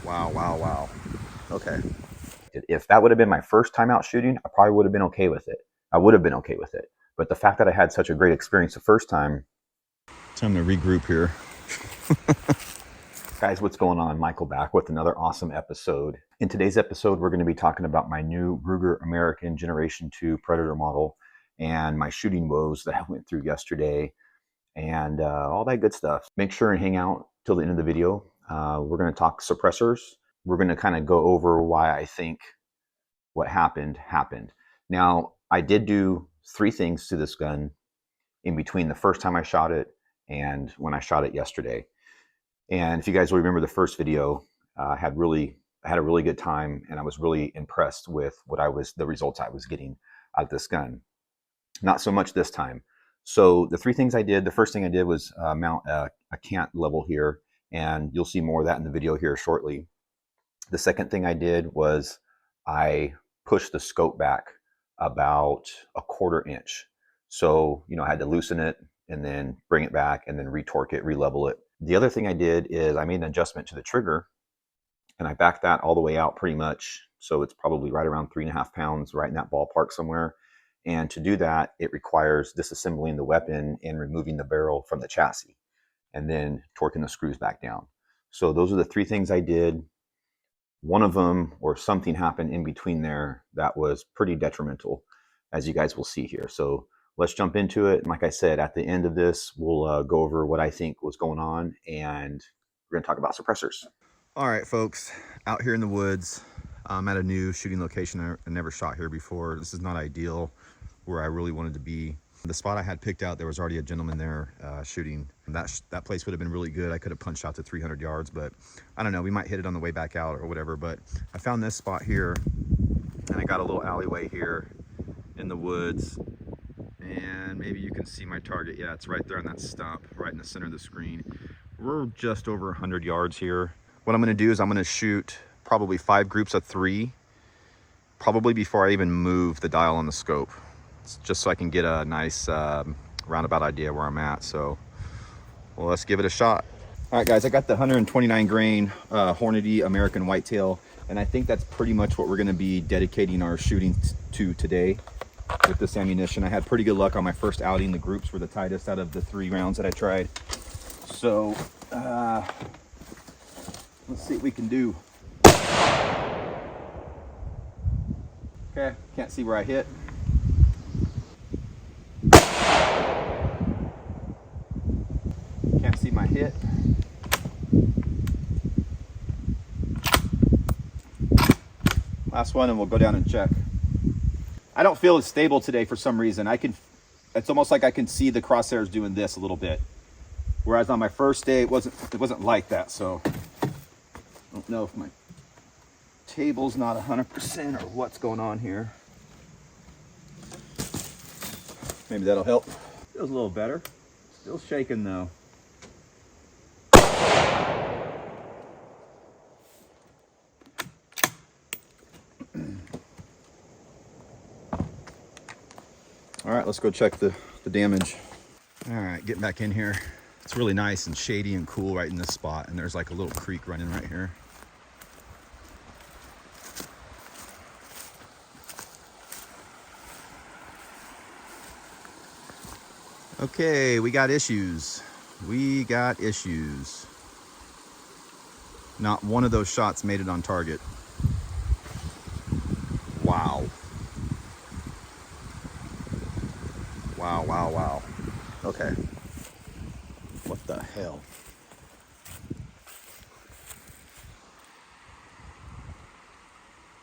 Wow. Okay. If that would have been my first time out shooting, I probably would have been okay with it. I would have been okay with it. But the fact that I had such a great experience the first time. Time to regroup here. Guys, what's going on? Michael back with another awesome episode. In today's episode, we're going to be talking about my new Ruger American Generation 2 Predator model and my shooting woes that I went through yesterday and all that good stuff. Make sure and hang out till the end of the video. We're going to talk suppressors. We're going to kind of go over why I think what happened. Now, I did do 3 things to this gun in between the first time I shot it and when I shot it yesterday. And if you guys will remember the first video, I had a really good time, and I was really impressed with the results I was getting out of this gun. Not so much this time. So the 3 things I did, the first thing I did was mount a cant level here, and you'll see more of that in the video here shortly. The second thing I did was I pushed the scope back about 1/4 inch. So, I had to loosen it and then bring it back and then retorque it, re-level it. The other thing I did is I made an adjustment to the trigger, and I backed that all the way out pretty much. So it's probably right around 3.5 pounds, right in that ballpark somewhere. And to do that, it requires disassembling the weapon and removing the barrel from the chassis and then torquing the screws back down. So those are the 3 things I did. One of them, or something happened in between there that was pretty detrimental, as you guys will see here. So let's jump into it. And like I said, at the end of this, we'll go over what I think was going on, and we're going to talk about suppressors. All right, folks, out here in the woods, I'm at a new shooting location. I never shot here before. This is not ideal where I really wanted to be. The spot I had picked out, there was already a gentleman there shooting. That place would have been really good. I could have punched out to 300 yards, but I don't know. We might hit it on the way back out or whatever. But I found this spot here, and I got a little alleyway here in the woods. And maybe you can see my target. Yeah, it's right there on that stump, right in the center of the screen. We're just over 100 yards here. What I'm going to do is I'm going to shoot probably 5 groups of 3, probably before I even move the dial on the scope. Just so I can get a nice roundabout idea where I'm at. So, well, let's give it a shot. All right, guys, I got the 129 grain Hornady American Whitetail, and I think that's pretty much what we're going to be dedicating our shooting to today with this ammunition. I had pretty good luck on my first outing. The groups were the tightest out of the 3 rounds that I tried. So, let's see what we can do. Okay, can't see where I hit. Can't see my hit. Last one, and we'll go down and check. I don't feel as stable today for some reason. It's almost like I can see the crosshairs doing this a little bit. Whereas on my first day, it wasn't like that. So I don't know if my table's not 100% or what's going on here. Maybe that'll help. Feels a little better. Still shaking though. All right, let's go check the damage. All right, getting back in here. It's really nice and shady and cool right in this spot, and there's like a little creek running right here. Okay, we got issues. Not one of those shots made it on target. Wow. Wow. Okay. What the hell?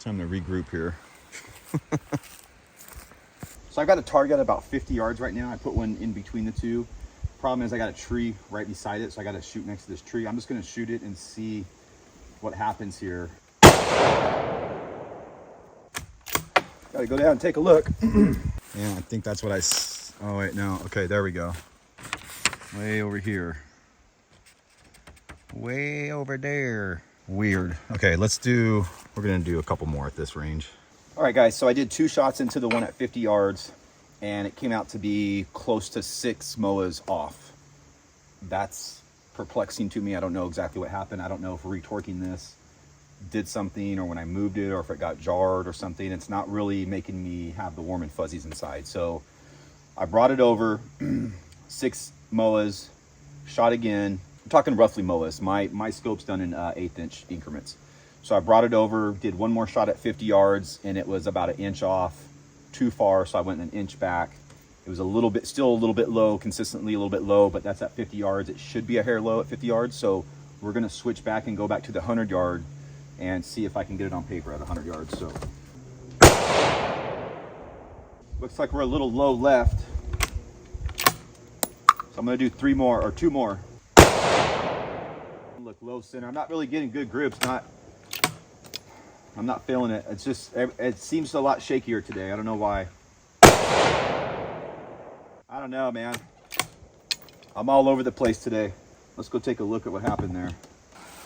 Time to regroup here. So I've got a target at about 50 yards right now. I put one in between the 2. Problem is I got a tree right beside it, so I got to shoot next to this tree. I'm just going to shoot it and see what happens here. Got to go down and take a look. Yeah, I think that's what oh wait, no. Okay, there we go. Way over here. Way over there. Weird. Okay, we're going to do a couple more at this range. All right, guys, so I did 2 shots into the one at 50 yards, and it came out to be close to 6 MOAs off. That's perplexing to me. I don't know exactly what happened. I don't know if retorquing this did something, or when I moved it, or if it got jarred or something. It's not really making me have the warm and fuzzies inside. So I brought it over, 6 MOAs, shot again. I'm talking roughly MOAs. My scope's done in 1/8 inch increments. So I brought it over, did one more shot at 50 yards, and it was about 1 inch off, too far, so I went 1 inch back. It was a little bit, still a little bit low, consistently a little bit low, but that's at 50 yards. It should be a hair low at 50 yards, so we're gonna switch back and go back to the 100 yard and see if I can get it on paper at 100 yards. So looks like we're a little low left. So I'm gonna do 3 more, or 2 more. Look, low center. I'm not really getting good grips. I'm not feeling it. It's just, it seems a lot shakier today. I don't know why. I don't know, man. I'm all over the place today. Let's go take a look at what happened there.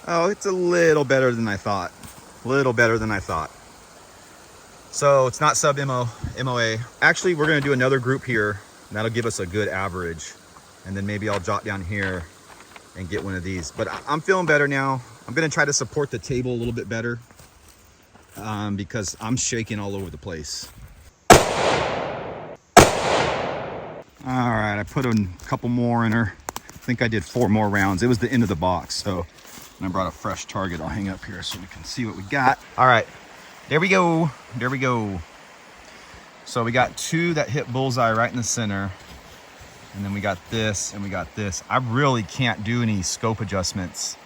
Oh, it's a little better than I thought. A little better than I thought. So it's not sub MOA. Actually, we're gonna do another group here, and that'll give us a good average. And then maybe I'll jot down here and get one of these. But I'm feeling better now. I'm gonna try to support the table a little bit better because I'm shaking all over the place. All right, I put a couple more in her. I think I did 4 more rounds. It was the end of the box, so and I brought a fresh target. I'll hang up here so we can see what we got. All right, there we go. There we go. So we got 2 that hit bullseye right in the center. And then we got this and we got this. I really can't do any scope adjustments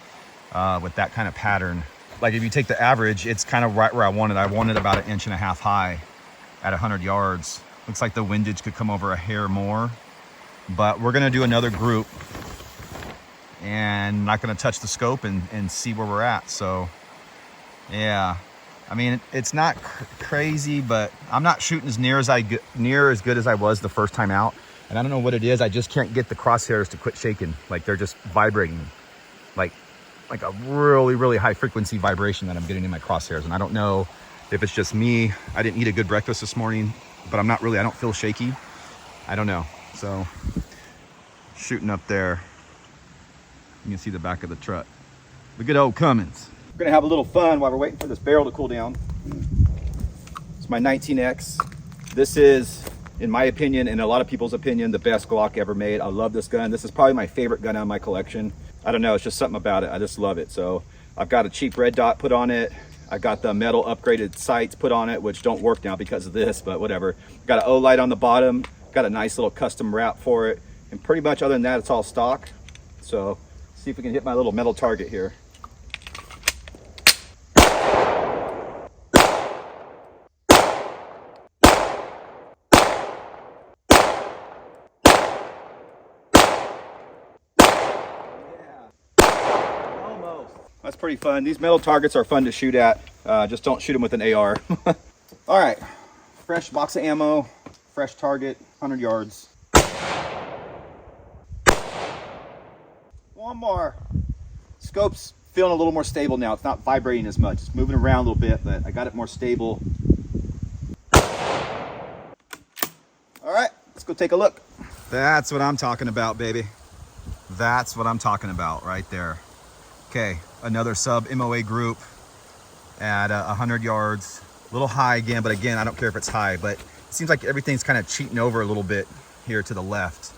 with that kind of pattern. Like if you take the average, it's kind of right where I wanted. I wanted about 1.5 inches high at 100 yards. Looks like the windage could come over a hair more, but we're gonna do another group and not gonna touch the scope and see where we're at. So yeah, I mean, it's not crazy, but I'm not shooting as near as good as I was the first time out. And I don't know what it is. I just can't get the crosshairs to quit shaking. Like they're just vibrating, like a really, really high frequency vibration that I'm getting in my crosshairs. And I don't know if it's just me. I didn't eat a good breakfast this morning, but I don't feel shaky. I don't know. So shooting up there, you can see the back of the truck. The good old Cummins. We're gonna have a little fun while we're waiting for this barrel to cool down. It's my 19X. This is, in my opinion, and a lot of people's opinion, the best Glock ever made. I love this gun. This is probably my favorite gun out of my collection. I don't know, it's just something about it. I just love it. So I've got a cheap red dot put on it. I got the metal upgraded sights put on it, which don't work now because of this, but whatever. Got an O light on the bottom. Got a nice little custom wrap for it. And pretty much other than that, it's all stock. So see if we can hit my little metal target here. That's pretty fun. These metal targets are fun to shoot at. Just don't shoot them with an AR. All right, fresh box of ammo, fresh target, 100 yards. One more. Scope's feeling a little more stable now. It's not vibrating as much. It's moving around a little bit, but I got it more stable. All right, let's go take a look. That's what I'm talking about, baby. That's what I'm talking about right there. Okay, another sub MOA group at 100 yards. A little high again, but again, I don't care if it's high, but it seems like everything's kind of cheating over a little bit here to the left.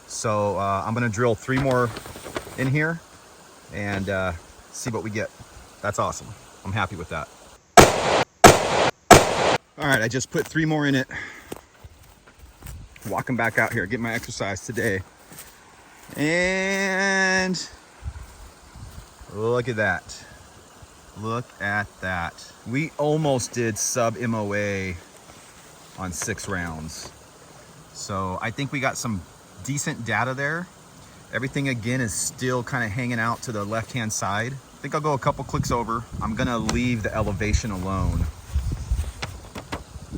So I'm gonna drill 3 more in here and see what we get. That's awesome. I'm happy with that. All right, I just put 3 more in it. Walking back out here, getting my exercise today. And look at that. Look at that. We almost did sub MOA on 6 rounds. So I think we got some decent data there. Everything again is still kind of hanging out to the left-hand side. I think I'll go a couple clicks over. I'm gonna leave the elevation alone.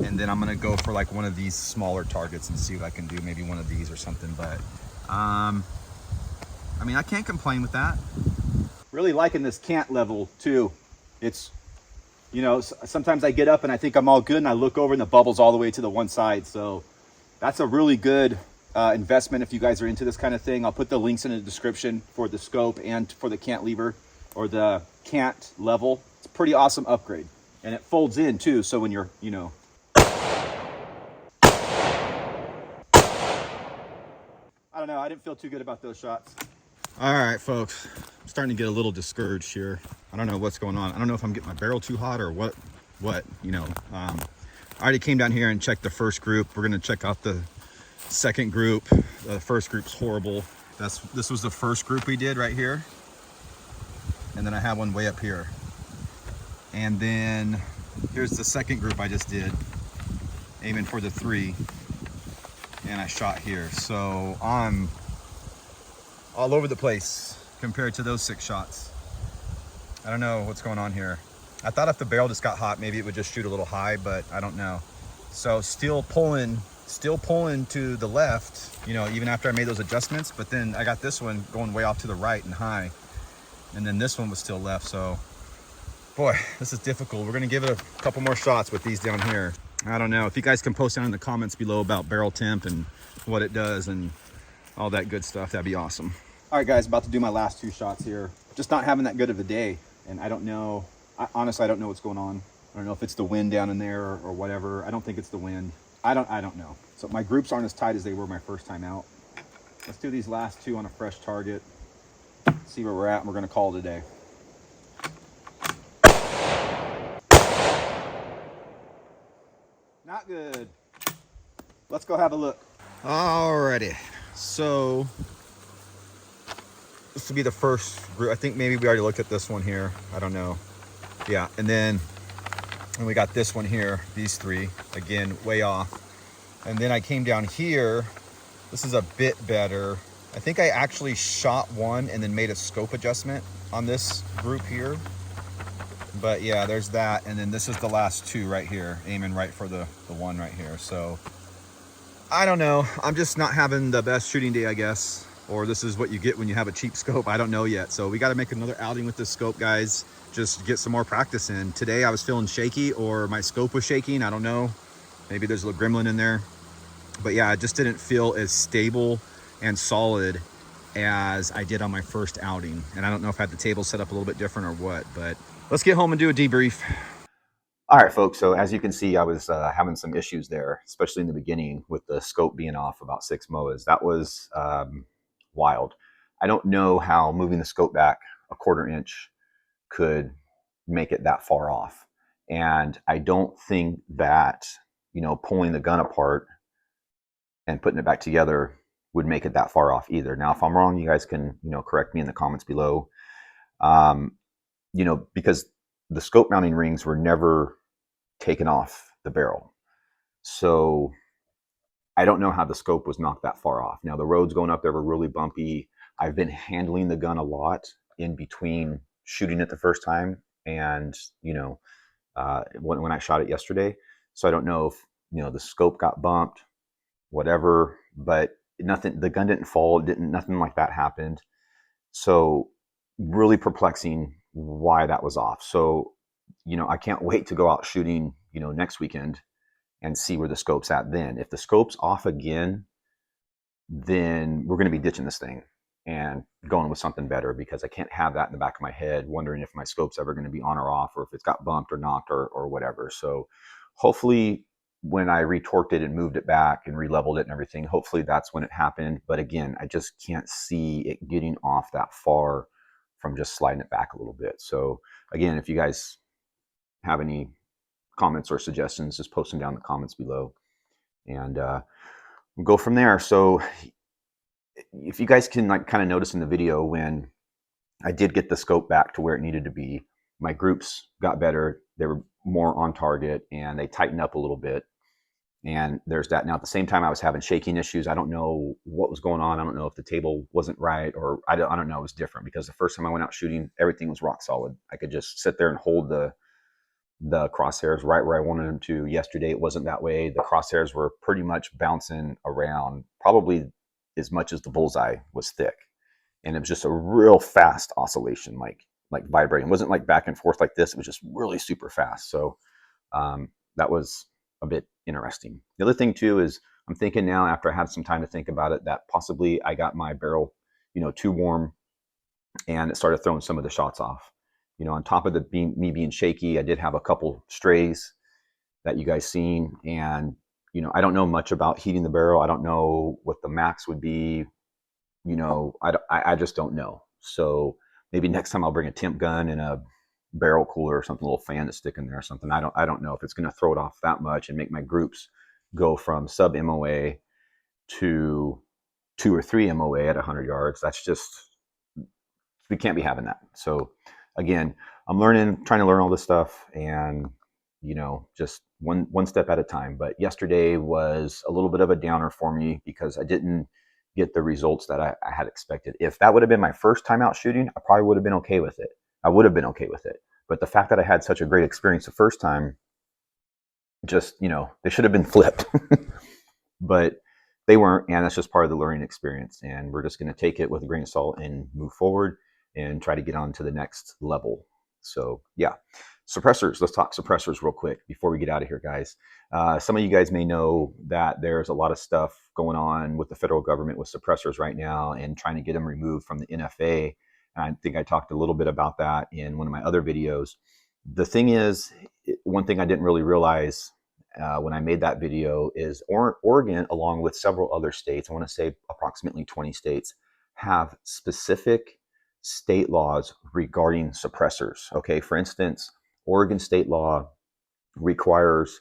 And then I'm gonna go for like one of these smaller targets and see what I can do, maybe one of these or something. But I mean, I can't complain with that. Really liking this cant level too. It's, you know, sometimes I get up and I think I'm all good and I look over and the bubble's all the way to the one side. So that's a really good investment if you guys are into this kind of thing. I'll put the links in the description for the scope and for the cant lever or the cant level. It's pretty awesome upgrade. And it folds in too, so when you're, you know, I don't know, I didn't feel too good about those shots. All right, folks, I'm starting to get a little discouraged here. I don't know what's going on. I don't know if I'm getting my barrel too hot or what, you know. I already came down here and checked the first group. We're gonna check out the second group. The first group's horrible. This was the first group we did right here. And then I have one way up here. And then here's the second group I just did, aiming for the 3. And I shot here. So I'm all over the place compared to those 6 shots. I don't know what's going on here. I thought if the barrel just got hot, maybe it would just shoot a little high, but I don't know. So still pulling to the left, you know, even after I made those adjustments, but then I got this one going way off to the right and high. And then this one was still left. So boy, this is difficult. We're gonna give it a couple more shots with these down here. I don't know. If you guys can post down in the comments below about barrel temp and what it does and all that good stuff, that'd be awesome. All right, guys, about to do my last 2 shots here. Just not having that good of a day. And I don't know, honestly, I don't know what's going on. I don't know if it's the wind down in there or whatever. I don't think it's the wind. I don't know. So my groups aren't as tight as they were my first time out. Let's do these last 2 on a fresh target. See where we're at, and we're gonna call it a day. Not good. Let's go have a look. Alrighty, so this will be the first group. I think maybe we already looked at this one here. I don't know. Yeah, and then we got this one here, these 3, again, way off. And then I came down here. This is a bit better. I think I actually shot one and then made a scope adjustment on this group here. But yeah, there's that. And then this is the last 2 right here, aiming right for the one right here. So I don't know. I'm just not having the best shooting day, I guess. Or this is what you get when you have a cheap scope. I don't know yet. So we got to make another outing with this scope, guys. Just get some more practice in. Today I was feeling shaky, or my scope was shaking. I don't know. Maybe there's a little gremlin in there. But yeah, I just didn't feel as stable and solid as I did on my first outing. And I don't know if I had the table set up a little bit different or what, but let's get home and do a debrief. All right, folks. So as you can see, I was having some issues there, especially in the beginning with the scope being off about 6 MOAs. That was wild. I don't know how moving the scope back a 1/4 inch could make it that far off. And I don't think that, you know, pulling the gun apart and putting it back together would make it that far off either. Now, if I'm wrong, you guys can, you know, correct me in the comments below. You know, because the scope mounting rings were never taken off the barrel. So I don't know how the scope was knocked that far off. Now, the roads going up there were really bumpy. I've been handling the gun a lot in between shooting it the first time and, you know, when I shot it yesterday. So I don't know if, you know, the scope got bumped, whatever, but nothing, the gun didn't fall, nothing like that happened. So really perplexing why that was off. So, you know, I can't wait to go out shooting, you know, next weekend and see where the scope's at then. If the scope's off again, then we're going to be ditching this thing and going with something better, because I can't have that in the back of my head wondering if my scope's ever going to be on or off, or if it's got bumped or knocked or whatever. So hopefully when I retorqued it and moved it back and re-leveled it and everything, hopefully that's when it happened. But again, I just can't see it getting off that far from just sliding it back a little bit. So again, if you guys have any comments or suggestions, just post them down in the comments below, and we'll go from there. So if you guys can like kind of notice in the video, when I did get the scope back to where it needed to be, my groups got better. They were more on target and they tightened up a little bit. And there's that. Now at the same time, I was having shaking issues. I don't know what was going on. I don't know if the table wasn't right, or I don't know. It was different, because the first time I went out shooting, everything was rock solid. I could just sit there and hold the crosshairs right where I wanted them to. Yesterday, it wasn't that way. The crosshairs were pretty much bouncing around, probably as much as the bullseye was thick. And it was just a real fast oscillation, like vibrating. It wasn't like back and forth like this. It was just really super fast. So that was a bit interesting. The other thing too is I'm thinking now, after I had some time to think about it, that possibly I got my barrel, you know, too warm, and it started throwing some of the shots off. on top of me being shaky, I did have a couple strays that you guys seen. And, I don't know much about heating the barrel. I don't know what the max would be. I just don't know. So maybe next time I'll bring a temp gun and a barrel cooler or something, a little fan to stick in there or something. I don't know if it's going to throw it off that much and make my groups go from sub MOA to 2 or 3 MOA at 100 yards. That's just, we can't be having that. So again, I'm trying to learn all this stuff, and just one step at a time. But yesterday was a little bit of a downer for me because I didn't get the results that I had expected. If that would have been my first time out shooting, I probably would have been okay with it. I would have been okay with it. But the fact that I had such a great experience the first time, just, they should have been flipped. But they weren't, and that's just part of the learning experience. And we're just going to take it with a grain of salt and move forward and try to get on to the next level. So yeah, suppressors. Let's talk suppressors real quick before we get out of here, guys. Some of you guys may know that there's a lot of stuff going on with the federal government with suppressors right now and trying to get them removed from the NFA. And I think I talked a little bit about that in one of my other videos. The thing is, one thing I didn't really realize when I made that video is Oregon, along with several other states, I want to say approximately 20 states, have specific state laws regarding suppressors. Okay, for instance, Oregon state law requires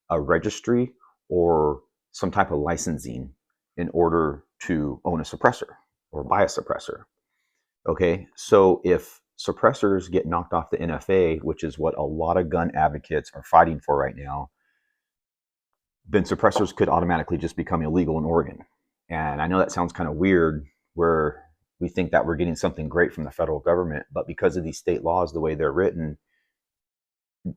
a registry or some type of licensing in order to own a suppressor or buy a suppressor. Okay, so if suppressors get knocked off the NFA, which is what a lot of gun advocates are fighting for right now, then suppressors could automatically just become illegal in Oregon. And I know that sounds kind of weird, where we think that we're getting something great from the federal government, but because of these state laws, the way they're written,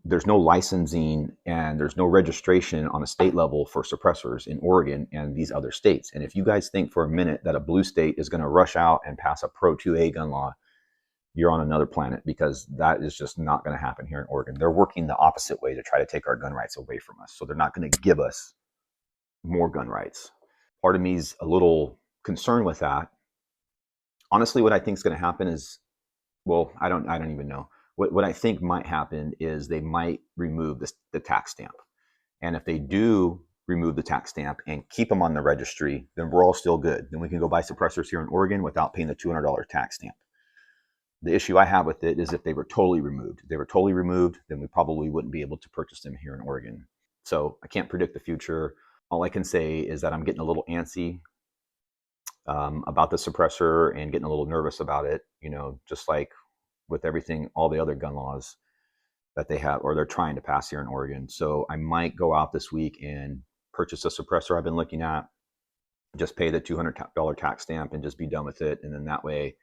there's no licensing and there's no registration on a state level for suppressors in Oregon and these other states. And if you guys think for a minute that a blue state is going to rush out and pass a Pro 2A gun law, you're on another planet, because that is just not going to happen here in Oregon. They're working the opposite way to try to take our gun rights away from us. So they're not going to give us more gun rights. Part of me is a little concerned with that. Honestly, what I think is going to happen is, well, I don't even know. What I think might happen is they might remove the tax stamp. And if they do remove the tax stamp and keep them on the registry, then we're all still good. Then we can go buy suppressors here in Oregon without paying the $200 tax stamp. The issue I have with it is if they were totally removed. If they were totally removed, then we probably wouldn't be able to purchase them here in Oregon. So I can't predict the future. All I can say is that I'm getting a little antsy about the suppressor and getting a little nervous about it, just like with everything, all the other gun laws that they have or they're trying to pass here in Oregon. So I might go out this week and purchase a suppressor I've been looking at, just pay the $200 tax stamp and just be done with it. And then that way,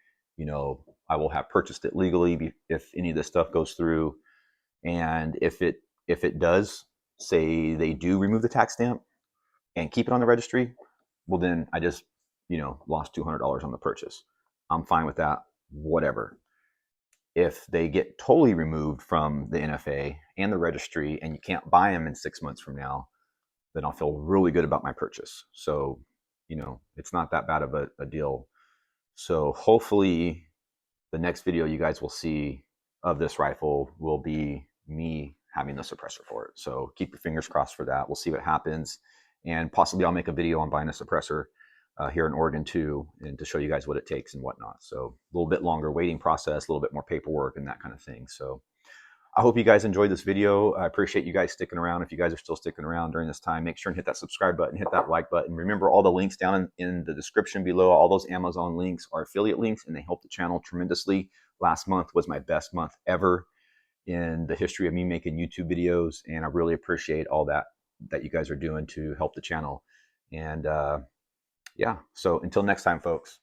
I will have purchased it legally if any of this stuff goes through. And if it does, say they do remove the tax stamp and keep it on the registry, well, then I just, lost $200 on the purchase. I'm fine with that, whatever. If they get totally removed from the NFA and the registry and you can't buy them in 6 months from now, then I'll feel really good about my purchase. So, it's not that bad of a deal. So hopefully the next video you guys will see of this rifle will be me having the suppressor for it. So keep your fingers crossed for that. We'll see what happens. And possibly I'll make a video on buying a suppressor here in Oregon too, and to show you guys what it takes and whatnot. So a little bit longer waiting process, a little bit more paperwork and that kind of thing. So I hope you guys enjoyed this video. I appreciate you guys sticking around. If you guys are still sticking around during this time, make sure and hit that subscribe button, hit that like button. Remember, all the links down in the description below, all those Amazon links are affiliate links and they help the channel tremendously. Last month was my best month ever in the history of me making YouTube videos, and I really appreciate all that you guys are doing to help the channel. And yeah, so until next time, folks.